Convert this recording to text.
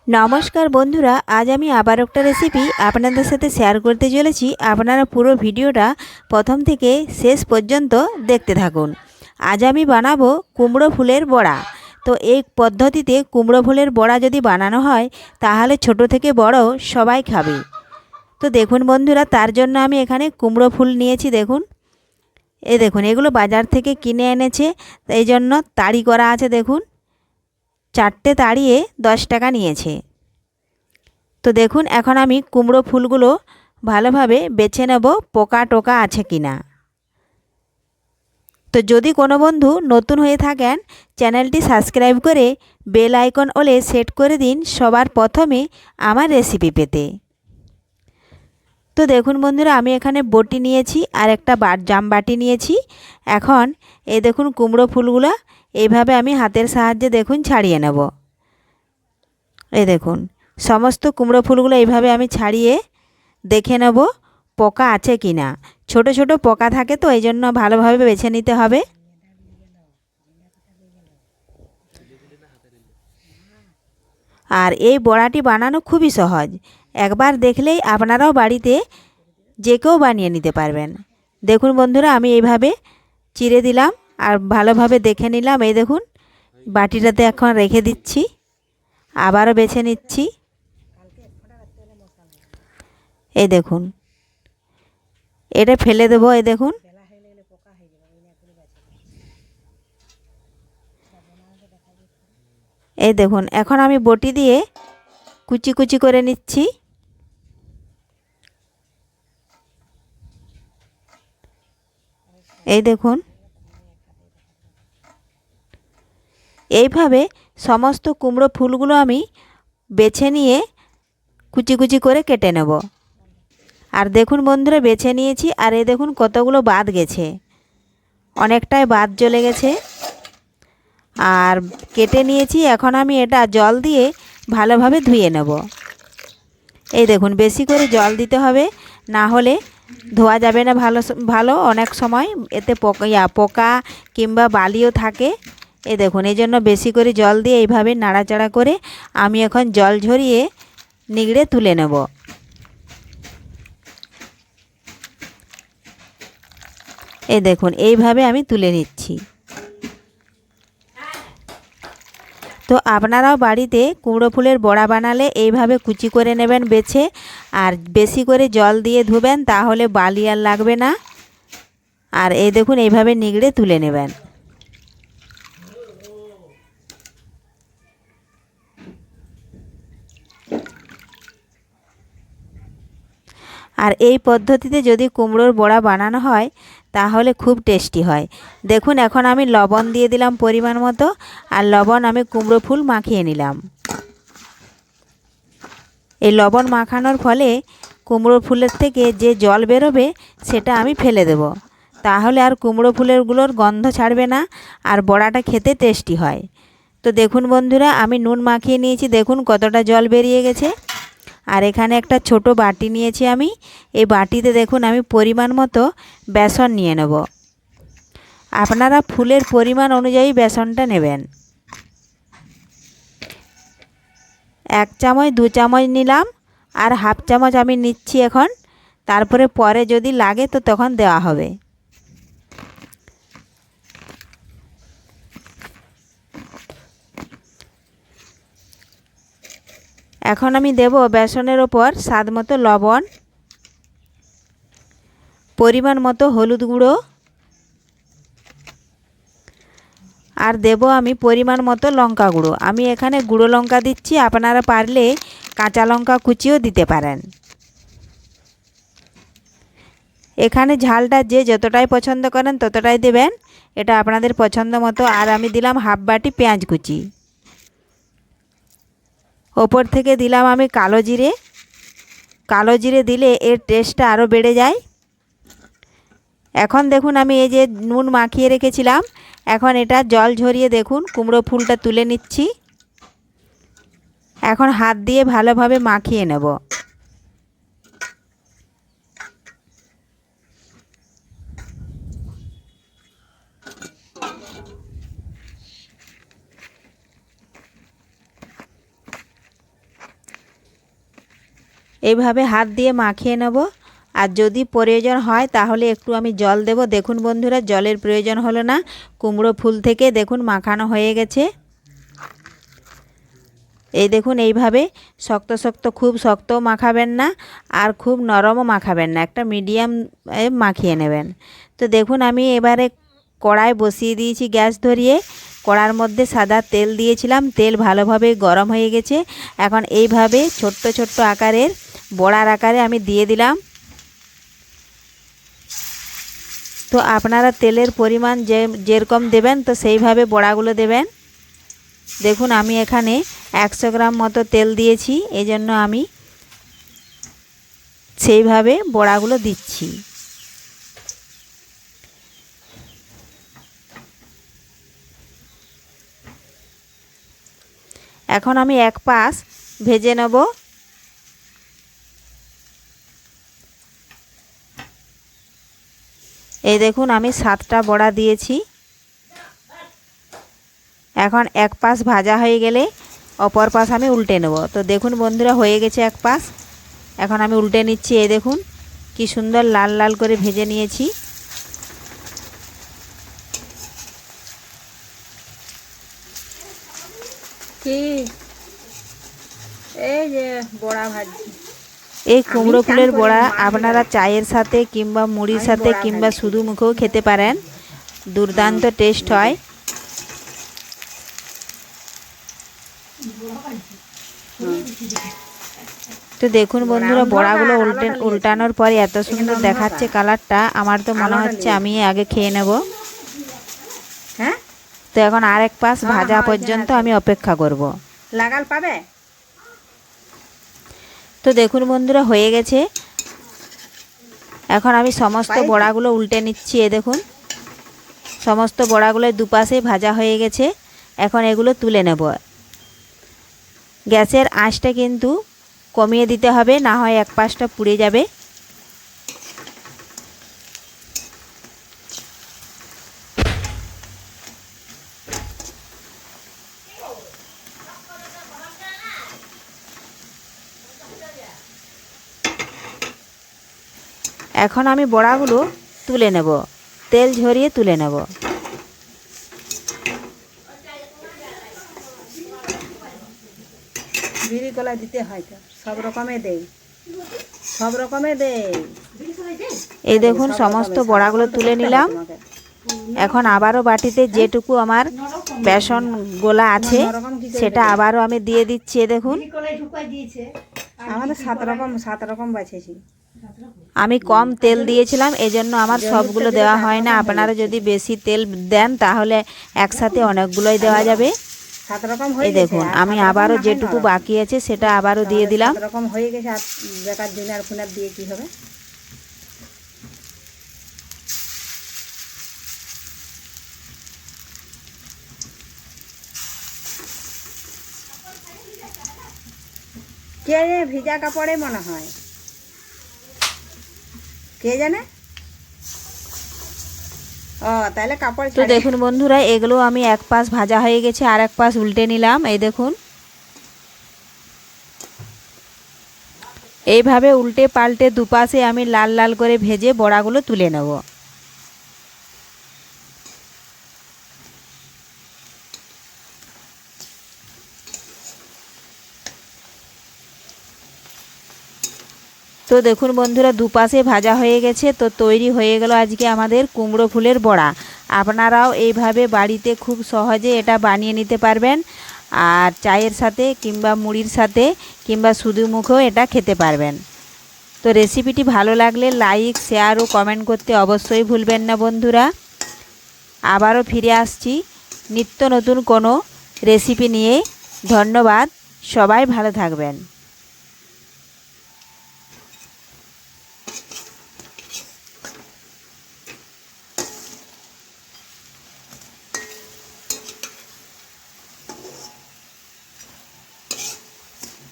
নমস্কার বন্ধুরা, আজ আমি আবার একটা রেসিপি আপনাদের সাথে শেয়ার করতে চলেছি। আপনারা পুরো ভিডিওটা প্রথম থেকে শেষ পর্যন্ত দেখতে থাকুন। আজ আমি বানাবো কুমড়ো ফুলের বড়া। তো এই পদ্ধতিতে কুমড়ো ফুলের বড়া যদি বানানো হয় তাহলে ছোট থেকে বড় সবাই খাবে। তো দেখুন বন্ধুরা, তার জন্য আমি এখানে কুমড়ো ফুল নিয়েছি। দেখুন এগুলো বাজার থেকে কিনে এনেছে, এই জন্য তাড়ি করা আছে। দেখুন 4টে তাড়িয়ে 10 টাকা নিয়েছে। তো দেখুন এখন আমি কুমড়ো ফুলগুলো ভালোভাবে বেছে নেব পোকা টোকা আছে কিনা। তো যদি কোনো বন্ধু নতুন হয়ে থাকেন চ্যানেলটি সাবস্ক্রাইব করে বেল আইকন ওলে সেট করে দিন সবার প্রথমে আমার রেসিপি পেতে। তো দেখুন বন্ধুরা, আমি এখানে বটি নিয়েছি আর একটা জাম বাটি নিয়েছি। এখন এই দেখুন কুমড়ো ফুলগুলো এইভাবে আমি হাতের সাহায্যে দেখুন ছাড়িয়ে নেব। এই দেখুন সমস্ত কুমড়ো ফুলগুলো এইভাবে আমি ছাড়িয়ে দেখে নেব পোকা আছে কি না। ছোট ছোট পোকা থাকে, তো এই জন্য ভালোভাবে বেছে নিতে হবে। আর এই বড়াটি বানানো খুবই সহজ, একবার দেখলেই আপনারাও বাড়িতে যে কেউ বানিয়ে নিতে পারবেন। দেখুন বন্ধুরা, আমি এইভাবে চিড়ে দিলাম আর ভালোভাবে দেখে নিলাম। এই দেখুন বাটিটাতে এখন রেখে দিচ্ছি, আবারও বেছে নিচ্ছি। এই দেখুন এটা ফেলে দেবো। এই দেখুন এখন আমি বটি দিয়ে কুচি কুচি করে নিচ্ছি। এই দেখুন এইভাবে সমস্ত কুমড়ো ফুলগুলো আমি বেছে নিয়ে কুচি কুচি করে কেটে নেব। আর দেখুন বন্ধুরা বেছে নিয়েছি, আর এই দেখুন কতগুলো বাদ গেছে, অনেকটাই বাদ চলে গেছে। আর কেটে নিয়েছি, এখন আমি এটা জল দিয়ে ভালোভাবে ধুয়ে নেব। এই দেখুন বেশি করে জল দিতে হবে, না হলে ধোয়া যাবে না ভালো অনেক সময় এতে পোকা কিংবা বালিও থাকে। এই দেখুন এই জন্য বেশি করে জল দিয়ে এইভাবে নাড়াচাড়া করে আমি এখন জল ঝরিয়ে নিগড়ে তুলে নেব। এই দেখুন এইভাবে আমি তুলে নিচ্ছি। তো আপনারাও বাড়িতে কুমড়ো ফুলের বড়া বানালে এইভাবে কুচি করে নেবেন বেছে, আর বেশি করে জল দিয়ে ধুবেন, তাহলে বালি আর লাগবে না। আর এই দেখুন এইভাবে নিগড়ে তুলে নেবেন। আর এই পদ্ধতিতে যদি কুমড়োর বড়া বানানো হয় তাহলে খুব টেস্টি হয়। দেখুন এখন আমি লবণ দিয়ে দিলাম পরিমাণ মতো, আর লবণ আমি কুমড়ো ফুল মাখিয়ে নিলাম। এই লবণ মাখানোর ফলে কুমড়ো ফুলের থেকে যে জল বেরোবে সেটা আমি ফেলে দেব, তাহলে আর কুমড়ো ফুলেরগুলোর গন্ধ ছাড়বে না, আর বড়াটা খেতে টেস্টি হয়। তো দেখুন বন্ধুরা, আমি নুন মাখিয়ে নিয়েছি, দেখুন কতটা জল বেরিয়ে গেছে। আর এখানে একটা ছোট বাটি নিয়েছি আমি, এই বাটিতে দেখুন আমি পরিমাণ মতো বেসন নিয়ে নেব। আপনারা ফুলের পরিমাণ অনুযায়ী বেসনটা নেবেন। 1 চামচ 2 চামচ নিলাম, আর হাফ চামচ আমি নিচ্ছি এখন, তারপরে পরে যদি লাগে তো তখন দেওয়া হবে। এখন আমি দেব বেসনের ওপর স্বাদ মতো লবণ, পরিমাণ মতো হলুদ গুঁড়ো, আর দেব আমি পরিমাণ মতো লঙ্কা গুঁড়ো। আমি এখানে গুঁড়ো লঙ্কা দিচ্ছি, আপনারা পারলে কাঁচা লঙ্কা কুচিও দিতে পারেন। এখানে ঝালটা যে যতটাই পছন্দ করেন ততটাই দেবেন, এটা আপনাদের পছন্দ মতো। আর আমি দিলাম হাফ বাটি পেঁয়াজ কুচি, ওপর থেকে দিলাম আমি কালো জিরে। কালো জিরে দিলে এর টেস্টটা আরও বেড়ে যায়। এখন দেখুন আমি এই যে নুন মাখিয়ে রেখেছিলাম, এখন এটা জল ঝরিয়ে দেখুন কুমড়ো ফুলটা তুলে নিচ্ছি। এখন হাত দিয়ে ভালোভাবে মাখিয়ে নেব। এইভাবে হাত দিয়ে মাখিয়ে নেব। আর যদি প্রয়োজন হয় তাহলে একটু আমি জল দেব। দেখুন বন্ধুরা, জলের প্রয়োজন হলো না, কুমড়ো ফুল থেকে দেখুন মাখানো হয়ে গেছে। এই দেখুন এইভাবে শক্ত শক্ত, খুব শক্ত মাখাবেন না আর খুব নরমও মাখাবেন না, একটা মিডিয়াম মাখিয়ে নেবেন। তো দেখুন আমি এবারে কড়াই বসিয়ে দিয়েছি গ্যাস ধরিয়ে। কড়ার মধ্যে সাদা তেল দিয়েছিলাম, তেল ভালোভাবে গরম হয়ে গেছে। এখন এইভাবে ছোট্ট ছোট্ট আকারের বড়ার আকারে আমি দিয়ে দিলাম। তো আপনারা তেলের পরিমাণ যেরকম দেবেন তো সেইভাবে বড়াগুলো দেবেন। দেখুন আমি এখানে 100 গ্রাম মতো তেল দিয়েছি, এজন্য আমি সেইভাবে বড়াগুলো দিচ্ছি। এখন আমি এক পাশ ভেজে নেব। এই দেখুন আমি 7টা বড়া দিয়েছি। এখন এক পাশ ভাজা হয়ে গেলে অপর পাশ আমি উল্টে নেব। তো দেখুন বন্ধুরা, হয়ে গেছে এক পাশ। এখন আমি উল্টে নিচ্ছি। এই দেখুন কি সুন্দর লাল লাল করে ভেজে নিয়েছি। কি এই যে বড়া ভাজি, এই কুমড়ো ফুলের বড়া আপনারা চায়ের সাথে কিংবা মুড়ির সাথে কিংবা শুধু মুখেও খেতে পারেন, দুর্দান্ত টেস্ট হয়। তো দেখুন বন্ধুরা, বড়াগুলো উল্টানোর পরে এত সুন্দর দেখাচ্ছে কালারটা, আমার তো মনে হচ্ছে আমি আগে খেয়ে নেব। হ্যাঁ, তো এখন আরেক পাশ ভাজা পর্যন্ত আমি অপেক্ষা করব। লাগাল পাবে। তো দেখুন বন্ধুরা, হয়ে গেছে। এখন আমি সমস্ত বড়াগুলো উল্টে নিচ্ছি। এ দেখুন সমস্ত বড়াগুলো দুপাশে ভাজা হয়ে গেছে। এখন এগুলো তুলে নেব। গ্যাসের আঁচটা কিন্তু কমিয়ে দিতে হবে, না হয় এক পাশটা পুড়ে যাবে। এখন আমি বড়াগুলো তুলে নেব, তেল ঝরিয়ে তুলে নেব। বিড়ি কলা দিতে হয় তো, সব রকমের দেই, সব রকমের দেই। এই দেখুন সমস্ত বড়াগুলো তুলে নিলাম। এখন আবারও বাটিতে যেটুকু আমার বেসন গোলা আছে সেটা আবারও আমি দিয়ে দিচ্ছি। দেখুন আমাদের 7 রকম বাছেছি। আমি কম তেল দিয়েছিলাম, এজন্য আমার সবগুলো দেওয়া হয় না। আপনারা যদি বেশি তেল দেন তাহলে একসাথে অনেকগুলোই দেওয়া যাবে। 7 রকম এই দেখুন আমি আবারও যেটুকু বাকি আছে সেটা আবারও দিয়ে দিলাম। 7 রকম হয়ে গেছে। আর বেকার দিনার ফুনার দিয়ে কি হবে। কে জানে, ভিজা কাপড়ে মনে হয়, কে জানে। ও তাহলে কাপড়। তো দেখুন বন্ধুরা, এগুলো আমি এক পাশ ভাজা হয়ে গেছে, আর এক পাশ উল্টে নিলাম। এই দেখুন এইভাবে উল্টে পাল্টে দুপাশে আমি লাল লাল করে ভেজে বড়াগুলো তুলে নেব। তো দেখুন বন্ধুরা, দুপাশে ভাজা হয়ে গেছে। তো তৈরি হয়ে গেল আজকে আমাদের কুমড়ো ফুলের বড়া। আপনারাও এইভাবে বাড়িতে খুব সহজে এটা বানিয়ে নিতে পারবেন, আর চায়ের সাথে কিংবা মুড়ির সাথে কিংবা শুধু মুখেও এটা খেতে পারবেন। তো রেসিপিটি ভালো লাগলে লাইক, শেয়ার ও কমেন্ট করতে অবশ্যই ভুলবেন না বন্ধুরা। আবারও ফিরে আসছি নিত্য নতুন কোনো রেসিপি নিয়ে। ধন্যবাদ, সবাই ভালো থাকবেন।